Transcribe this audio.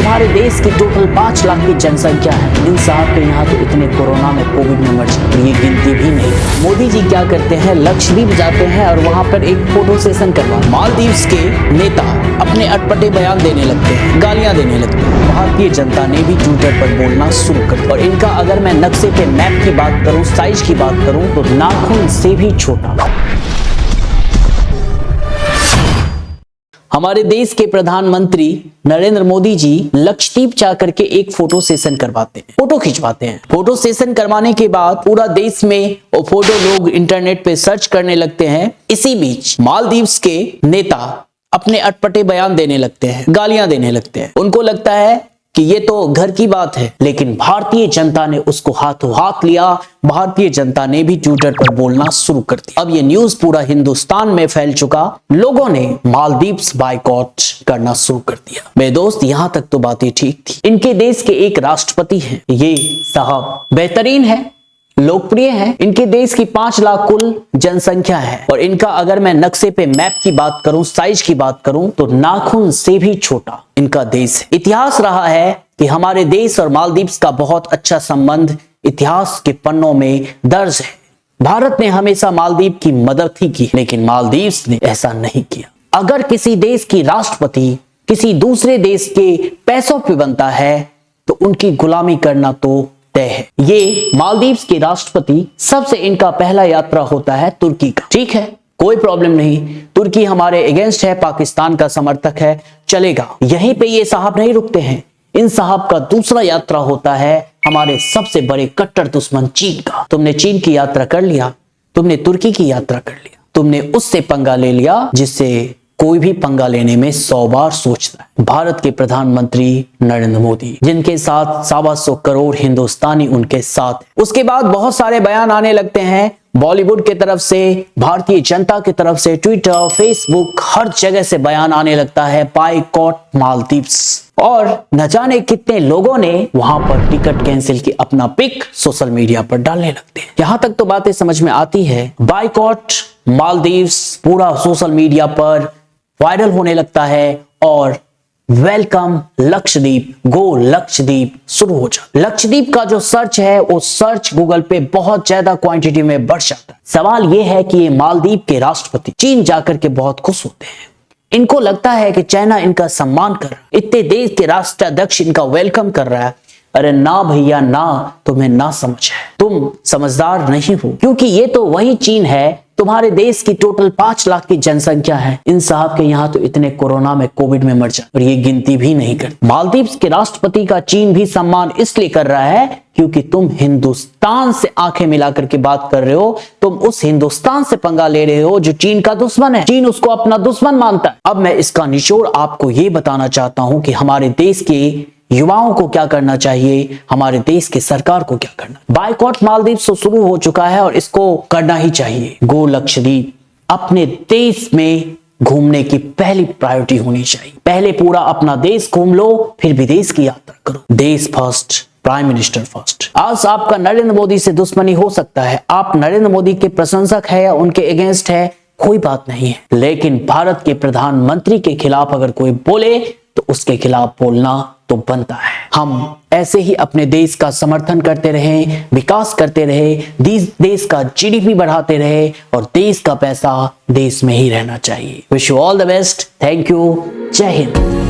तुम्हारे देश की टोटल 5 लाख की जनसंख्या है। इन साहब के यहाँ तो इतने कोरोना में कोविड में मर जाते, ये गिनती भी नहीं। मोदी जी क्या करते हैं, लक्षद्वीप जाते हैं और वहाँ पर एक फोटो सेशन करवा। मालदीव्स के नेता अपने अटपटे बयान देने लगते हैं, गालियां देने लगते हैं। भारतीय जनता ने भी ट्विटर पर बोलना शुरू कर दिया। और इनका अगर मैं नक्शे पे मैप की बात करूं, साइज की बात करूं, तो नाखून से भी छोटा। हमारे देश के प्रधानमंत्री नरेंद्र मोदी जी लक्षद्वीप जाकर के एक फोटो सेशन करवाते हैं, फोटो खिंचवाते हैं। फोटो सेशन करवाने के बाद पूरा देश में वो फोटो लोग इंटरनेट पे सर्च करने लगते हैं। इसी बीच मालदीव्स के नेता अपने अटपटे बयान देने लगते हैं, गालियां देने लगते हैं। उनको लगता है कि ये तो घर की बात है, लेकिन भारतीय जनता ने उसको हाथों हाथ लिया। भारतीय जनता ने भी ट्विटर पर बोलना शुरू कर दिया। अब ये न्यूज पूरा हिंदुस्तान में फैल चुका। लोगों ने मालदीव्स बायकॉट करना शुरू कर दिया। मेरे दोस्त, यहां तक तो बातें ठीक थी। इनके देश के एक राष्ट्रपति हैं, ये साहब बेहतरीन है, लोकप्रिय है। इनके देश की 5 लाख कुल जनसंख्या है और इनका अगर मैं नक्शे पे मैप की बात करूं, साइज की बात करूं, तो नाखून से भी छोटा इनका देश है। इतिहास रहा है कि हमारे देश और मालदीव्स का बहुत अच्छा संबंध इतिहास के पन्नों में दर्ज है। भारत ने हमेशा मालदीव की मदद ही की, लेकिन मालदीव्स ने ऐसा नहीं किया। अगर किसी देश की राष्ट्रपति किसी दूसरे देश के पैसों पे बनता है तो उनकी गुलामी करना तो तय है। ये मालदीव्स के राष्ट्रपति सबसे इनका पहला यात्रा होता है तुर्की का। ठीक है, कोई प्रॉब्लम नहीं, तुर्की हमारे अगेंस्ट है, पाकिस्तान का समर्थक है, चलेगा। यहीं पे ये साहब नहीं रुकते हैं। इन साहब का दूसरा यात्रा होता है हमारे सबसे बड़े कट्टर दुश्मन चीन का। तुमने चीन की यात्रा कर लिया, तुमने तुर्की की यात्रा कर लिया, तुमने उससे पंगा ले लिया जिससे कोई भी पंगा लेने में 100 बार सोचता है। भारत के प्रधानमंत्री नरेंद्र मोदी, जिनके साथ 125 करोड़ हिंदुस्तानी उनके साथ। उसके बाद बहुत सारे बयान आने लगते हैं बॉलीवुड की तरफ से, भारतीय जनता की तरफ से, ट्विटर, फेसबुक, हर जगह से बयान आने लगता है बायकॉट मालदीव्स। और न जाने कितने लोगों ने वहां पर टिकट कैंसिल की अपना पिक सोशल मीडिया पर डालने लगते हैं। यहां तक तो बातें समझ में आती है। बायकॉट मालदीव्स पूरा सोशल मीडिया पर वायरल होने लगता है और वेलकम लक्षद्वीप, गो लक्षद्वीप शुरू हो जाता। लक्षद्वीप का जो सर्च है वो सर्च गूगल पे बहुत ज्यादा क्वांटिटी में बढ़ जाता है। सवाल ये है कि ये मालदीव के राष्ट्रपति चीन जाकर के बहुत खुश होते हैं। इनको लगता है कि चाइना इनका सम्मान कर रहा है, इतने देश के राष्ट्राध्यक्ष इनका वेलकम कर रहा है। अरे ना भैया ना, तुम्हें ना समझ है, तुम समझदार नहीं हो, क्योंकि ये तो वही चीन है। तुम्हारे देश की टोटल 5 लाख की जनसंख्या है। इन साहब के यहाँ तो इतने कोरोना में कोविड में मर जाते और ये गिनती भी नहीं करते। मालदीव्स के राष्ट्रपति का चीन भी सम्मान इसलिए कर रहा है क्योंकि तुम हिंदुस्तान से आंखें मिलाकर के बात कर रहे हो। तुम उस हिंदुस्तान से पंगा ले रहे हो जो चीन का दुश्मन है। चीन उसको अपना दुश्मन मानता है। अब मैं इसका निचोड़ आपको ये बताना चाहता हूं कि हमारे देश के युवाओं को क्या करना चाहिए, हमारे देश की सरकार को क्या करना। बायकॉट मालदीव से शुरू हो चुका है और इसको करना ही चाहिए। गो लक्षद्वीप अपने देश में घूमने की पहली प्रायोरिटी होनी चाहिए। पहले पूरा अपना देश घूम लो, फिर विदेश की यात्रा करो। देश फर्स्ट, प्राइम मिनिस्टर फर्स्ट। आज आपका नरेंद्र मोदी से दुश्मनी हो सकता है, आप नरेंद्र मोदी के प्रशंसक है या उनके अगेंस्ट है, कोई बात नहीं है, लेकिन भारत के प्रधानमंत्री के खिलाफ अगर कोई बोले तो उसके खिलाफ बोलना तो बनता है। हम ऐसे ही अपने देश का समर्थन करते रहे, विकास करते रहे, देश का जीडीपी बढ़ाते रहे और देश का पैसा देश में ही रहना चाहिए। Wish you all the best. Thank you. जय हिंद।